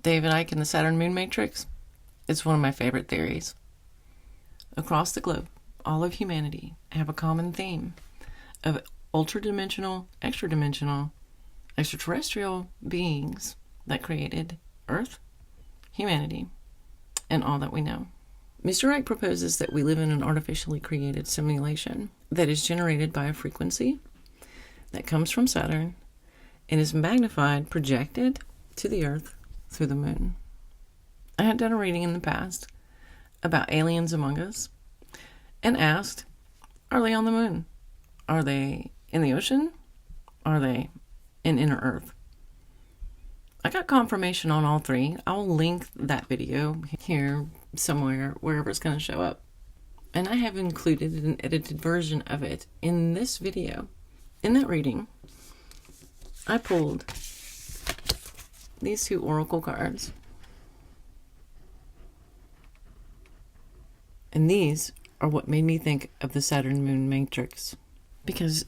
David Icke and the Saturn moon matrix, it's one of my favorite theories. Across the globe, all of humanity have a common theme of ultra-dimensional, extraterrestrial beings that created Earth, humanity, and all that we know. Mr. Icke proposes that we live in an artificially created simulation that is generated by a frequency that comes from Saturn and is magnified, projected to the Earth through the moon. I had done a reading in the past about aliens among us and asked, are they on the moon? Are they in the ocean? Are they in inner Earth? I got confirmation on all three. I'll link that video here somewhere, wherever it's going to show up. And I have included an edited version of it in this video. In that reading, I pulled these two oracle cards. And these are what made me think of the Saturn moon matrix. Because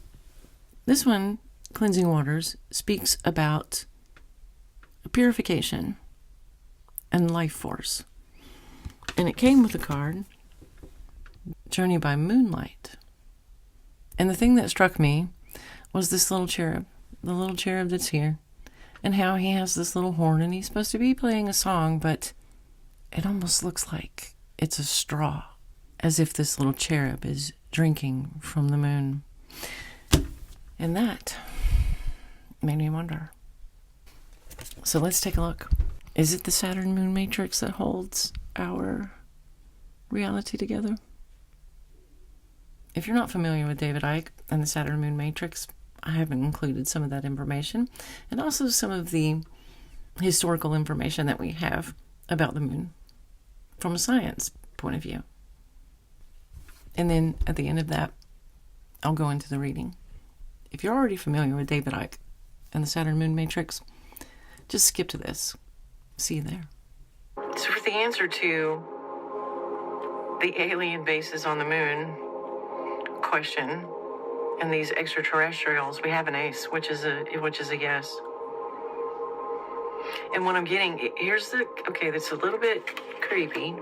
this one, Cleansing Waters, speaks about purification and life force. And it came with a card, Journey by Moonlight. And the thing that struck me was this little cherub, the little cherub that's here, and how he has this little horn, and he's supposed to be playing a song, but it almost looks like it's a straw, as if this little cherub is drinking from the moon. And that made me wonder. So let's take a look. Is it the Saturn moon matrix that holds our reality together? If you're not familiar with David Icke and the Saturn moon matrix, I haven't included some of that information and also some of the historical information that we have about the moon from a science point of view. And then at the end of that, I'll go into the reading. If you're already familiar with David Icke and the Saturn moon matrix, just skip to this. See you there. So for the answer to the alien bases on the moon question and these extraterrestrials, we have an ace, which is a yes. And what I'm getting, that's a little bit creepy,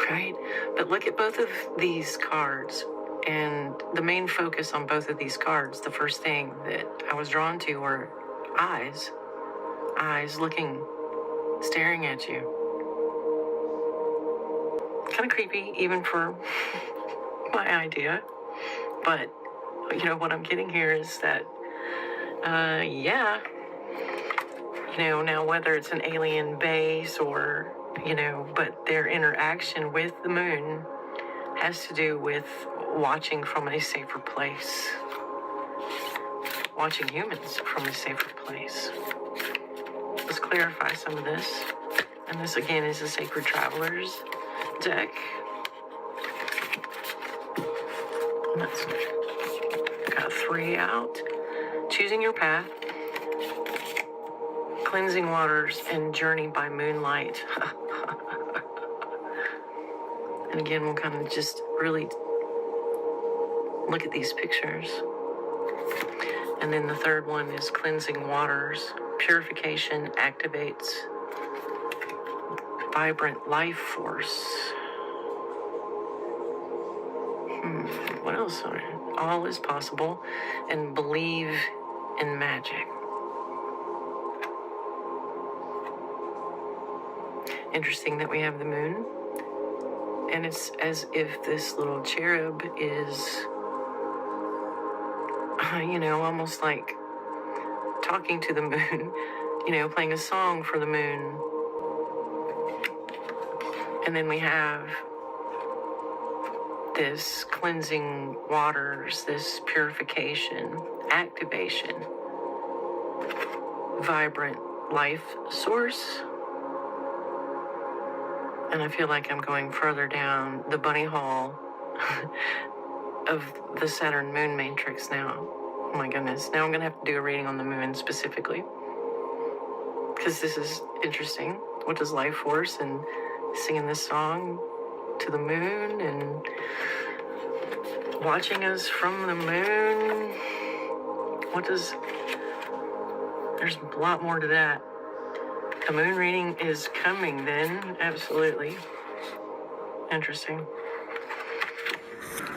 right? But look at both of these cards, and the main focus on both of these cards, the first thing that I was drawn to were eyes looking, staring at you. Kind of creepy, even for my idea. But, what I'm getting here is that, now whether it's an alien base or, but their interaction with the moon has to do with watching from a safer place. Watching humans from a safer place. Let's clarify some of this. And this, again, is a Sacred Travelers deck. Let's got 3 out. Choosing Your Path, Cleansing Waters, and Journey by Moonlight. And again, we'll kind of just really look at these pictures. And then the third one is Cleansing Waters. Purification activates vibrant life force. What else? All is possible, and believe in magic. Interesting that we have the moon, and it's as if this little cherub is, almost like talking to the moon, playing a song for the moon. And then we have this cleansing waters, this purification, activation, vibrant life source. And I feel like I'm going further down the bunny hole of the Saturn moon matrix now. Oh my goodness. Now I'm going to have to do a reading on the moon specifically, because this is interesting. What does life force and singing this song to the moon and watching us from the moon? There's a lot more to that. A moon reading is coming then, absolutely. Interesting.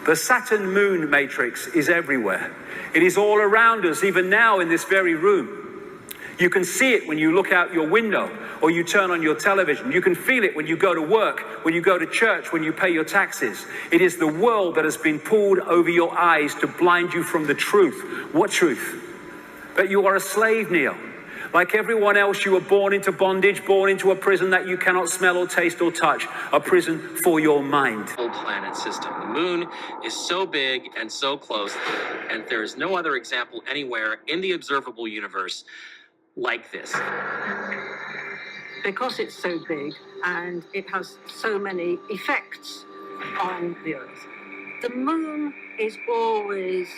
The Saturn moon matrix is everywhere. It is all around us, even now in this very room. You can see it when you look out your window or you turn on your television. You can feel it when you go to work, when you go to church, when you pay your taxes. It is the world that has been pulled over your eyes to blind you from the truth. What truth? That you are a slave, Neil. Like everyone else, you were born into bondage, born into a prison that you cannot smell or taste or touch, a prison for your mind. Whole planet system. The moon is so big and so close, and there is no other example anywhere in the observable universe like this. Because it's so big and it has so many effects on the Earth, the moon is always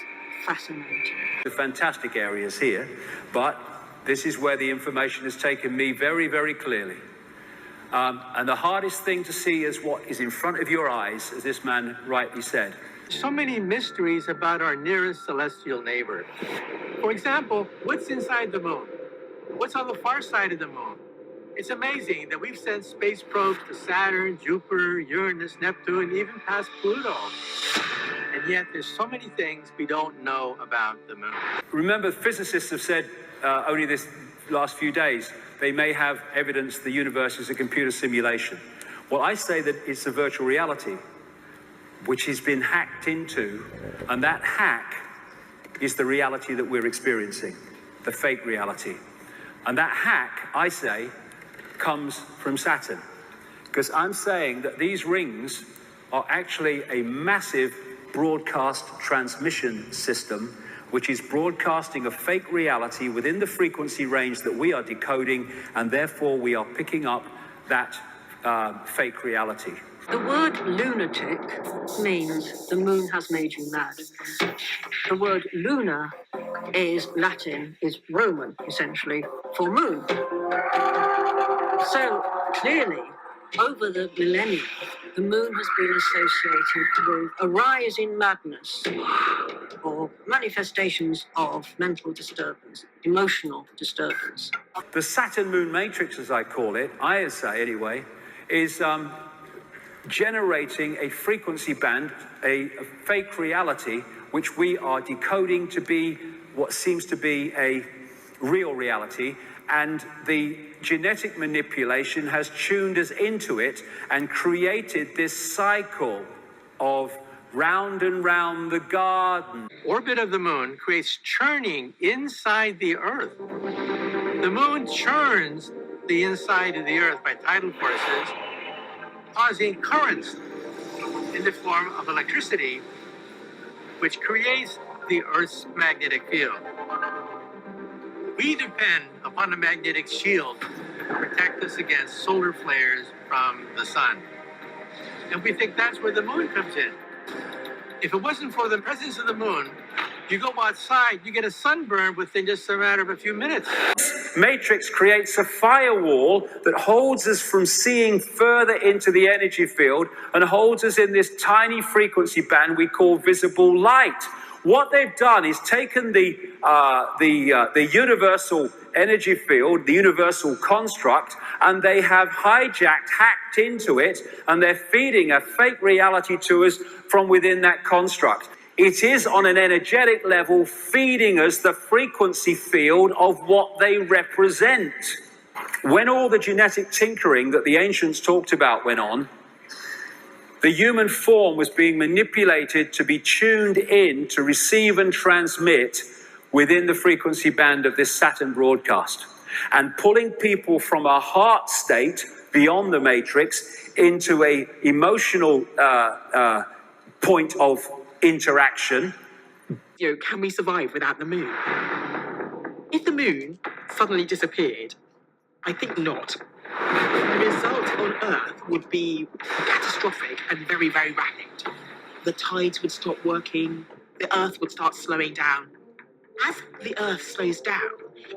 fascinating. The fantastic areas here, but this is where the information has taken me very, very clearly. And the hardest thing to see is what is in front of your eyes, as this man rightly said. So many mysteries about our nearest celestial neighbor. For example, what's inside the moon? What's on the far side of the moon? It's amazing that we've sent space probes to Saturn, Jupiter, Uranus, Neptune, even past Pluto. And yet there's so many things we don't know about the moon. Remember, physicists have said only this last few days, they may have evidence the universe is a computer simulation. Well, I say that it's a virtual reality, which has been hacked into, and that hack is the reality that we're experiencing, the fake reality. And that hack, I say, comes from Saturn. Because I'm saying that these rings are actually a massive broadcast transmission system, which is broadcasting a fake reality within the frequency range that we are decoding, and therefore we are picking up that fake reality. The word lunatic means the moon has made you mad. The word lunar is Latin, is Roman, essentially, for moon. So clearly, over the millennia, the moon has been associated with a rise in madness or manifestations of mental disturbance, emotional disturbance. The Saturn moon matrix, as I call it, I say anyway, is generating a frequency band, a fake reality, which we are decoding to be what seems to be a real reality. And the genetic manipulation has tuned us into it and created this cycle of round and round the garden. Orbit of the moon creates churning inside the Earth. The moon churns the inside of the Earth by tidal forces, causing currents in the form of electricity, which creates the Earth's magnetic field. We depend upon a magnetic shield to protect us against solar flares from the sun. And we think that's where the moon comes in. If it wasn't for the presence of the moon, you go outside, you get a sunburn within just a matter of a few minutes. Matrix creates a firewall that holds us from seeing further into the energy field and holds us in this tiny frequency band we call visible light. What they've done is taken the universal energy field, the universal construct, and they have hacked into it, and they're feeding a fake reality to us from within that construct. It is on an energetic level feeding us the frequency field of what they represent. When all the genetic tinkering that the ancients talked about went on, the human form was being manipulated to be tuned in to receive and transmit within the frequency band of this Saturn broadcast, and pulling people from a heart state beyond the matrix into a emotional point of interaction. Can we survive without the moon? If the moon suddenly disappeared, I think not. The result on Earth would be catastrophic and very, very rapid. The tides would stop working, the Earth would start slowing down. As the Earth slows down,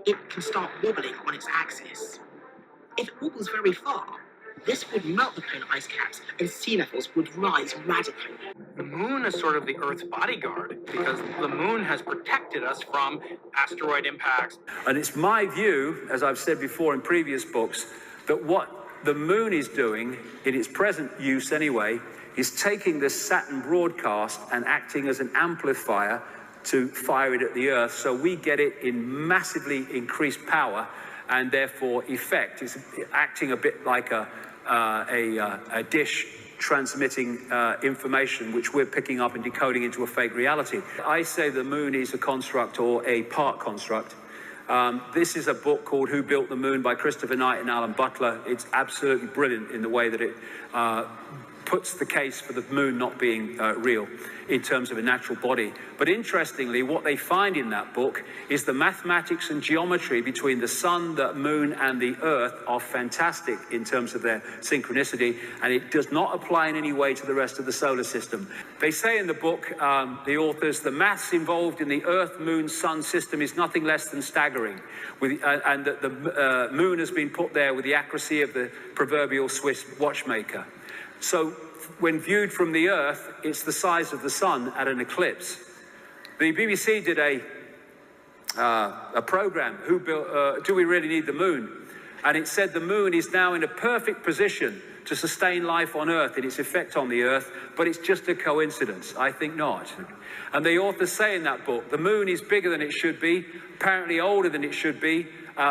it can start wobbling on its axis. If it wobbles very far, This would melt the polar ice caps and sea levels would rise radically. The moon is sort of the Earth's bodyguard because the moon has protected us from asteroid impacts. And it's my view, as I've said before in previous books, that what the moon is doing, in its present use anyway, is taking this Saturn broadcast and acting as an amplifier to fire it at the Earth, so we get it in massively increased power and therefore effect. It's acting a bit like a dish transmitting information which we're picking up and decoding into a fake reality. I say the moon is a construct or a part construct. This is a book called Who Built the Moon by Christopher Knight and Alan Butler. It's absolutely brilliant in the way that it puts the case for the moon not being real in terms of a natural body. But interestingly, what they find in that book is the mathematics and geometry between the sun, the moon, and the earth are fantastic in terms of their synchronicity, and it does not apply in any way to the rest of the solar system. They say in the book, the authors, the maths involved in the earth, moon, sun system is nothing less than staggering, and that the moon has been put there with the accuracy of the proverbial Swiss watchmaker. So when viewed from the Earth, it's the size of the sun at an eclipse. The BBC did a program, Who Built, Do We Really Need the Moon? And it said the moon is now in a perfect position to sustain life on Earth and its effect on the Earth, but it's just a coincidence. I think not. And the authors say in that book, the moon is bigger than it should be, apparently older than it should be,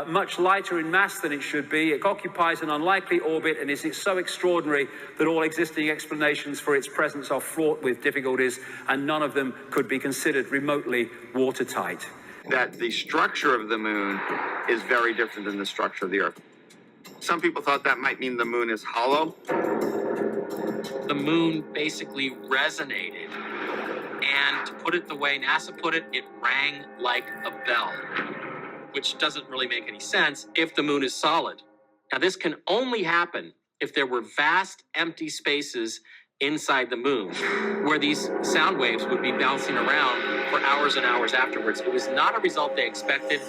much lighter in mass than it should be. It occupies an unlikely orbit and is so extraordinary that all existing explanations for its presence are fraught with difficulties, and none of them could be considered remotely watertight. That the structure of the moon is very different than the structure of the Earth. Some people thought that might mean the moon is hollow. The moon basically resonated, and to put it the way NASA put it, it rang like a bell, which doesn't really make any sense if the moon is solid. Now, this can only happen if there were vast empty spaces inside the moon, where these sound waves would be bouncing around for hours and hours afterwards. It was not a result they expected.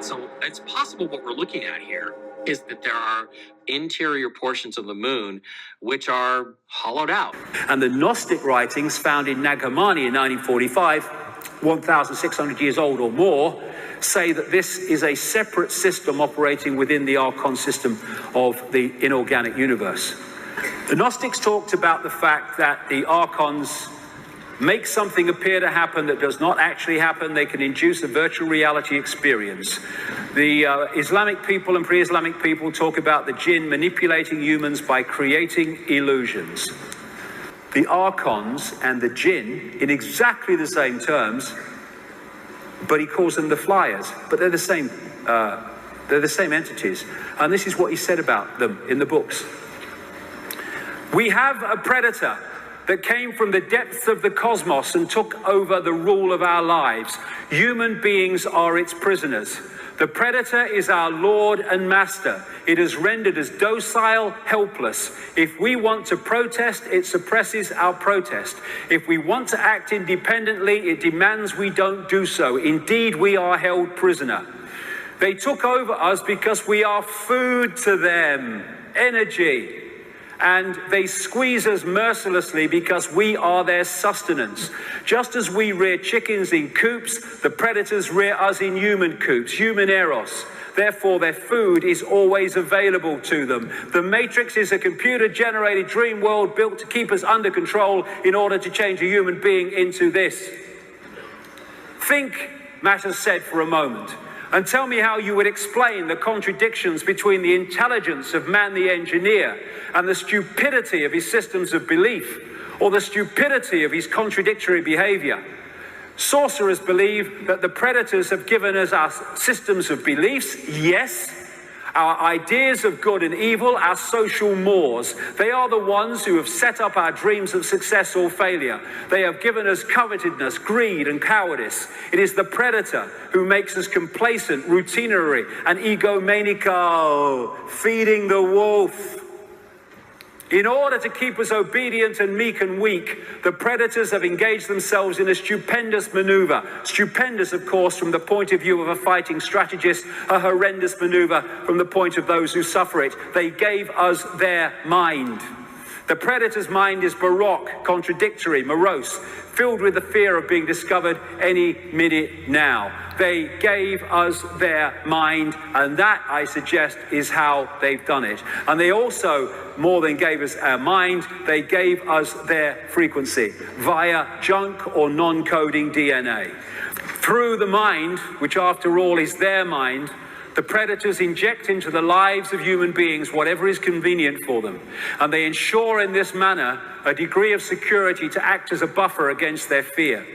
So it's possible what we're looking at here is that there are interior portions of the moon which are hollowed out. And the Gnostic writings found in Nag Hammadi in 1945, 1,600 years old or more, say that this is a separate system operating within the Archon system of the inorganic universe. The Gnostics talked about the fact that the Archons make something appear to happen that does not actually happen. They can induce a virtual reality experience. The Islamic people and pre-Islamic people talk about the jinn manipulating humans by creating illusions. The Archons and the jinn, in exactly the same terms, but he calls them the flyers, but they're the same entities. And this is what he said about them in the books. We have a predator that came from the depths of the cosmos and took over the rule of our lives. Human beings are its prisoners. The predator is our Lord and Master. It has rendered us docile, helpless. If we want to protest, it suppresses our protest. If we want to act independently, it demands we don't do so. Indeed, we are held prisoner. They took over us because we are food to them, energy. And they squeeze us mercilessly because we are their sustenance. Just as we rear chickens in coops, the predators rear us in human coops, human eros. Therefore, their food is always available to them. The Matrix is a computer-generated dream world built to keep us under control in order to change a human being into this. Think, Matter said for a moment, and tell me how you would explain the contradictions between the intelligence of man the engineer and the stupidity of his systems of belief, or the stupidity of his contradictory behavior. Sorcerers believe that the predators have given us our systems of beliefs, yes, our ideas of good and evil, our social mores. They are the ones who have set up our dreams of success or failure. They have given us covetousness, greed, and cowardice. It is the predator who makes us complacent, routinary, and egomaniacal, feeding the wolf. In order to keep us obedient and meek and weak, the predators have engaged themselves in a stupendous maneuver. Stupendous, of course, from the point of view of a fighting strategist, a horrendous maneuver from the point of those who suffer it. They gave us their mind. The predator's mind is baroque, contradictory, morose, filled with the fear of being discovered any minute now. They gave us their mind, and that, I suggest, is how they've done it. And they also, more than gave us our mind, they gave us their frequency via junk or non-coding DNA. Through the mind, which after all is their mind, the predators inject into the lives of human beings whatever is convenient for them, and they ensure in this manner a degree of security to act as a buffer against their fear.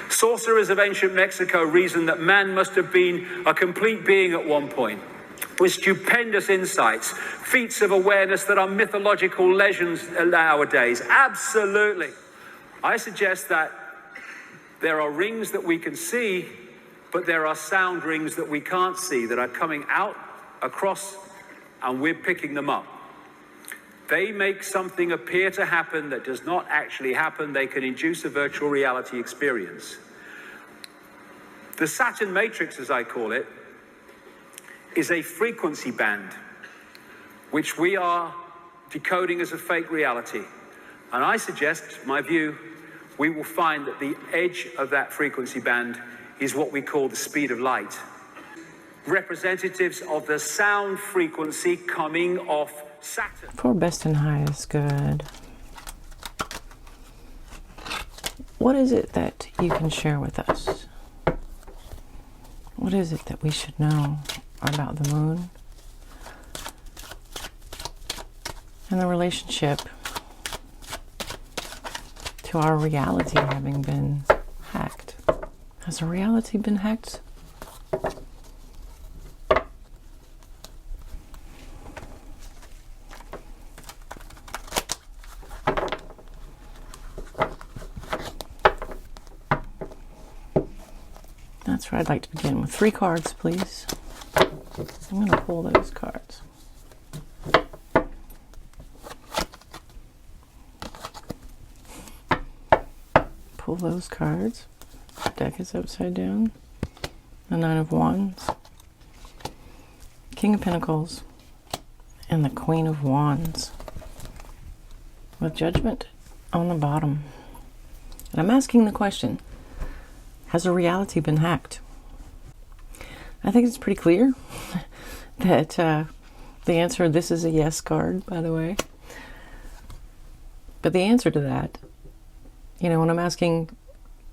Sorcerers of ancient Mexico reasoned that man must have been a complete being at one point, with stupendous insights, feats of awareness that are mythological legends nowadays. Absolutely. I suggest that there are rings that we can see, but there are sound rings that we can't see that are coming out, across, and we're picking them up. They make something appear to happen that does not actually happen. They can induce a virtual reality experience. The Saturn matrix, as I call it, is a frequency band, which we are decoding as a fake reality. And I suggest, my view, we will find that the edge of that frequency band is what we call the speed of light. Representatives of the sound frequency coming off Saturn. For best and highest good. What is it that you can share with us? What is it that we should know about the moon and the relationship to our reality having been hacked? Has our reality been hacked? That's right. I'd like to begin with 3 cards, please. I'm going to pull those cards. Pull those cards. Deck is upside down. The 9 of Wands, King of Pentacles, and the Queen of Wands, with Judgment on the bottom. And I'm asking the question, has a reality been hacked? I think it's pretty clear that the answer, this is a yes card, by the way. But the answer to that, when I'm asking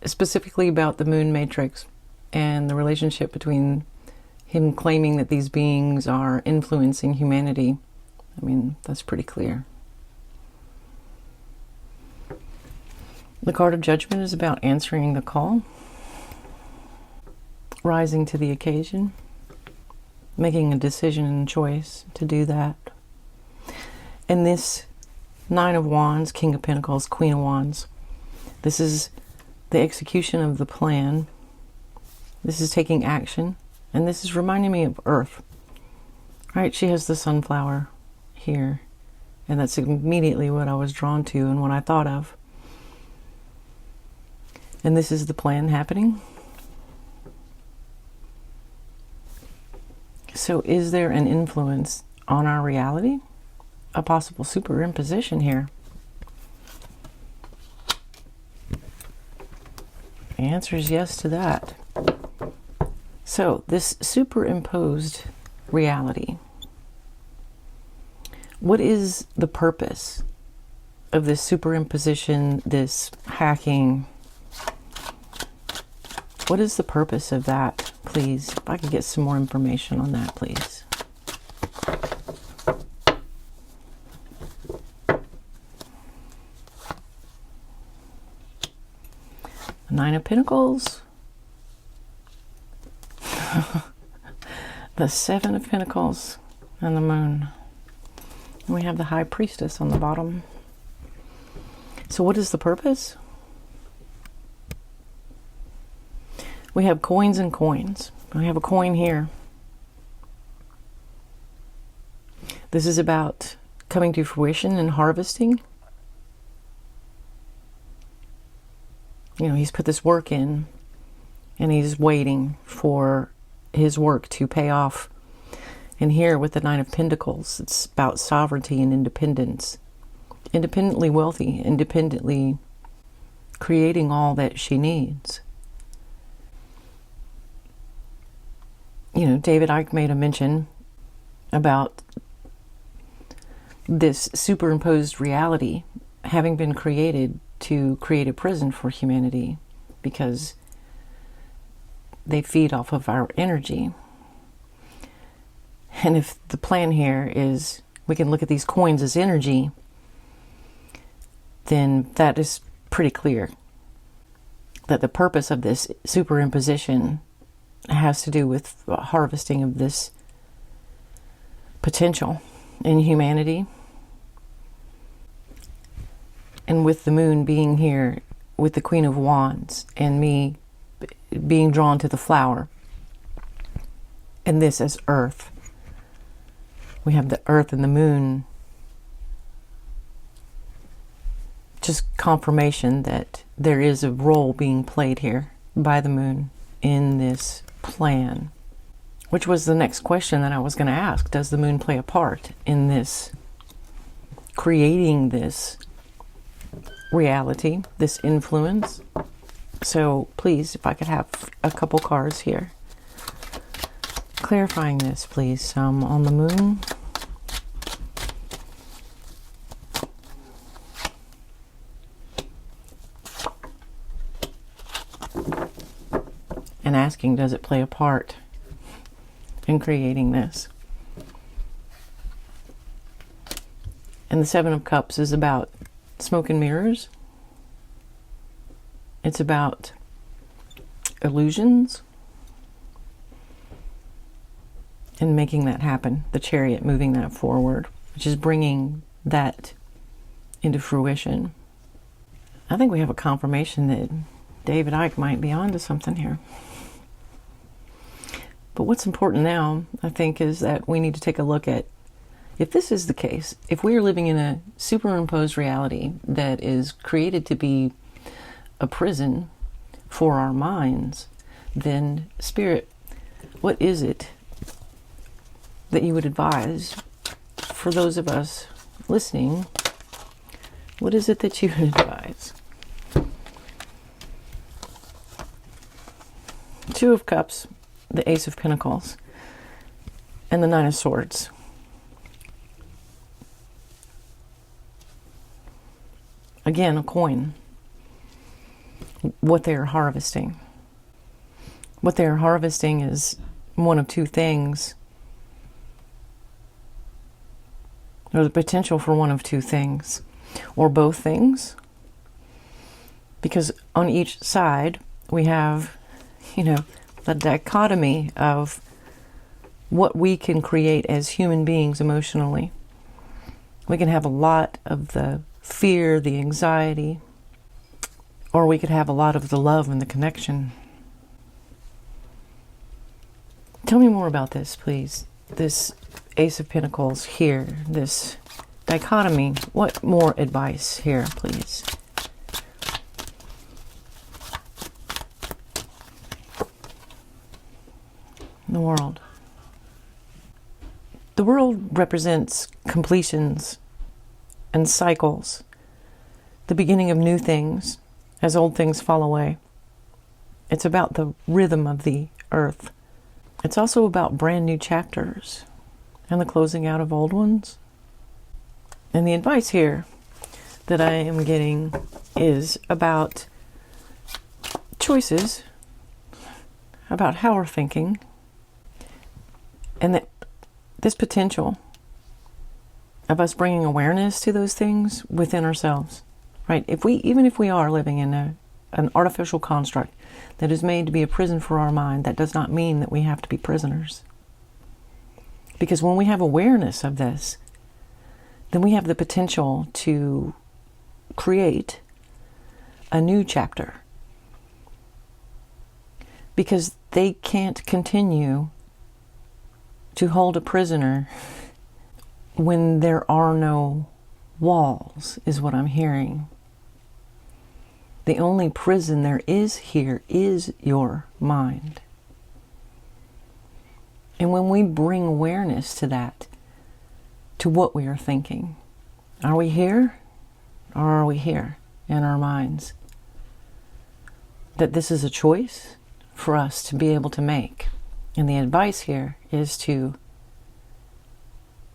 specifically about the moon matrix and the relationship between him claiming that these beings are influencing humanity, that's pretty clear. The card of Judgment is about answering the call, rising to the occasion, making a decision and choice to do that. And this 9 of Wands, King of Pentacles, Queen of Wands, this is the execution of the plan. This is taking action. And this is reminding me of Earth. Right? She has the sunflower here. And that's immediately what I was drawn to and what I thought of. And this is the plan happening. So is there an influence on our reality? A possible superimposition here? The answer is yes to that. So this superimposed reality, what is the purpose of this superimposition, this hacking? What is the purpose of that, please? If I could get some more information on that, please. The 9 of Pentacles. The 7 of Pentacles and the Moon. And we have the High Priestess on the bottom. So what is the purpose? We have coins and coins. We have a coin here. This is about coming to fruition and harvesting. He's put this work in, and he's waiting for his work to pay off. And here with the Nine of Pentacles, it's about sovereignty and independence. Independently wealthy, independently creating all that she needs. David Icke made a mention about this superimposed reality having been created to create a prison for humanity because they feed off of our energy. And if the plan here is we can look at these coins as energy, then that is pretty clear that the purpose of this superimposition has to do with harvesting of this potential in humanity. And with the moon being here with the Queen of Wands and me being drawn to the flower, and this as earth. We have the earth and the moon. Just confirmation that there is a role being played here by the moon in this plan. Which was the next question that I was going to ask. Does the moon play a part in this, creating this reality, this influence? So please, if I could have a couple cards here. Clarifying this, please. On the moon. And asking, does it play a part in creating this? And the Seven of Cups is about smoke and mirrors. It's about illusions and making that happen. The Chariot moving that forward, which is bringing that into fruition. I think we have a confirmation that David Icke might be onto something here. But what's important now, I think, is that we need to take a look at, if this is the case, if we are living in a superimposed reality that is created to be a prison for our minds, then Spirit, what is it that you would advise for those of us listening? What is it that you would advise? Two of Cups, the Ace of Pentacles, and the Nine of Swords. Again, a coin. What they are harvesting. What they are harvesting is one of two things. Or the potential for one of two things. Or both things. Because on each side, we have, the dichotomy of what we can create as human beings emotionally. We can have a lot of the fear, the anxiety, or we could have a lot of the love and the connection. Tell me more about this, please. This Ace of Pentacles here, this dichotomy. What more advice here, please? The world. The world represents completions and cycles, the beginning of new things as old things fall away. It's about the rhythm of the earth. It's also about brand new chapters and the closing out of old ones. And the advice here that I am getting is about choices, about how we're thinking, and that this potential of us bringing awareness to those things within ourselves, right? Even if we are living in an artificial construct that is made to be a prison for our mind, that does not mean that we have to be prisoners. Because when we have awareness of this, then we have the potential to create a new chapter. Because they can't continue to hold a prisoner when there are no walls, is what I'm hearing. The only prison there is here is your mind. And when we bring awareness to that, to what we are thinking, are we here or are we here in our minds? That this is a choice for us to be able to make. And the advice here is to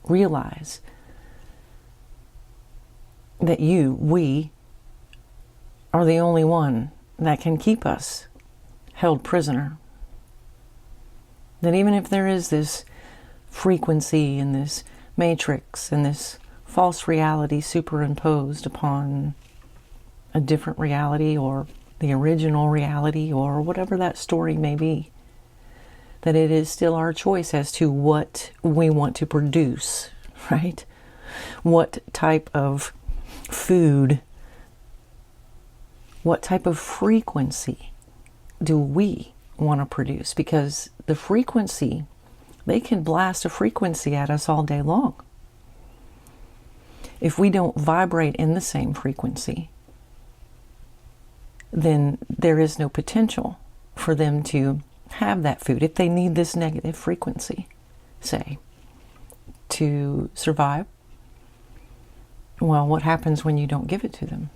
realize that we are the only one that can keep us held prisoner. That even if there is this frequency and this matrix and this false reality superimposed upon a different reality or the original reality or whatever that story may be, that it is still our choice as to what we want to produce, right? What type of food, what type of frequency do we want to produce? Because the frequency, they can blast a frequency at us all day long. If we don't vibrate in the same frequency, then there is no potential for them to have that food. If they need this negative frequency, say, to survive, well, what happens when you don't give it to them?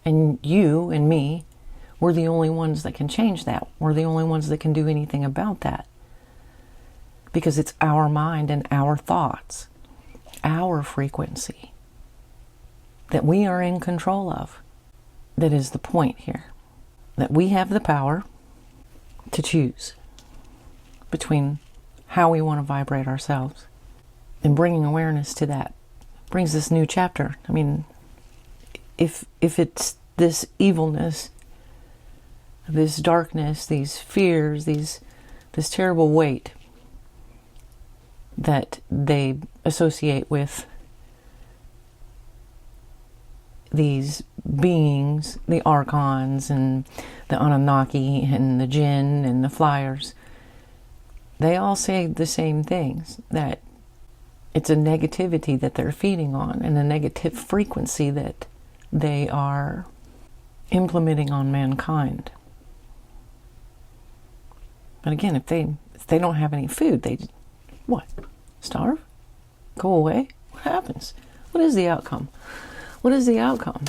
And you and me, we're the only ones that can change that. We're the only ones that can do anything about that. Because it's our mind and our thoughts, our frequency, that we are in control of. That is the point here. That we have the power to choose between how we want to vibrate ourselves. And bringing awareness to that brings this new chapter. I mean, if it's this evilness, this darkness, these fears, this terrible weight that they associate with these beings, the archons and the Anunnaki and the Jinn and the flyers, they all say the same things, that it's a negativity that they're feeding on and a negative frequency that they are implementing on mankind. But again, if they don't have any food, they what? Starve? Go away? What happens? What is the outcome? What is the outcome?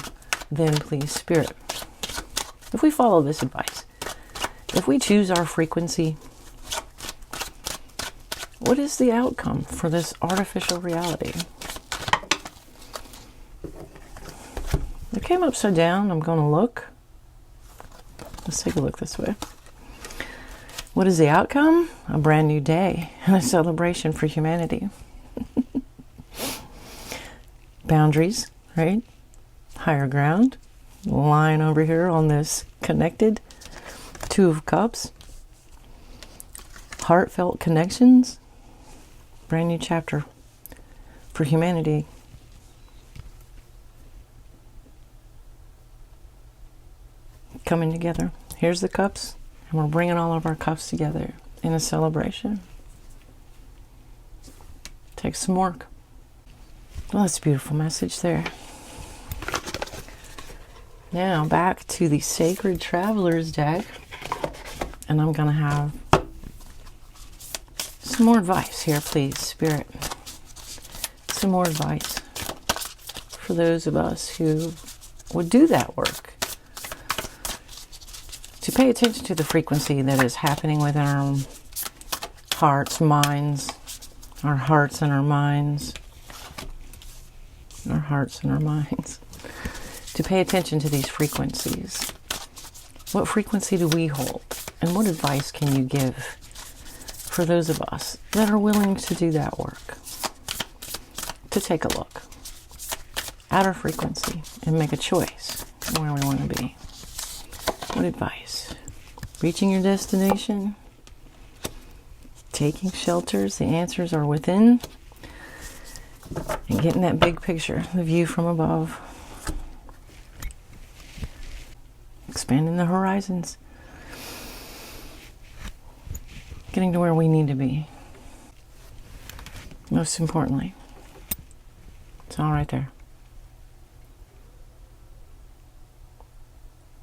Then please, Spirit, if we follow this advice, if we choose our frequency, what is the outcome for this artificial reality? It came upside down. I'm going to look. Let's take a look this way. What is the outcome? A brand new day and a celebration for humanity. Boundaries, right? Higher ground. Line over here on this connected. Two of Cups. Heartfelt connections. Brand new chapter for humanity. Coming together. Here's the cups. And we're bringing all of our cups together in a celebration. Takes some work. Well, that's a beautiful message there. Now back to the Sacred Travelers deck. And I'm going to have some more advice here, please, Spirit. Some more advice for those of us who would do that work. To pay attention to the frequency that is happening within our hearts, minds, our hearts and our minds, our hearts and our minds. To pay attention to these frequencies. What frequency do we hold? And what advice can you give for those of us that are willing to do that work? To take a look at our frequency and make a choice where we want to be. What advice? Reaching your destination? Taking shelters? The answers are within. And getting that big picture, the view from above. Expanding the horizons. Getting to where we need to be. Most importantly, it's all right there.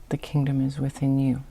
The kingdom is within you.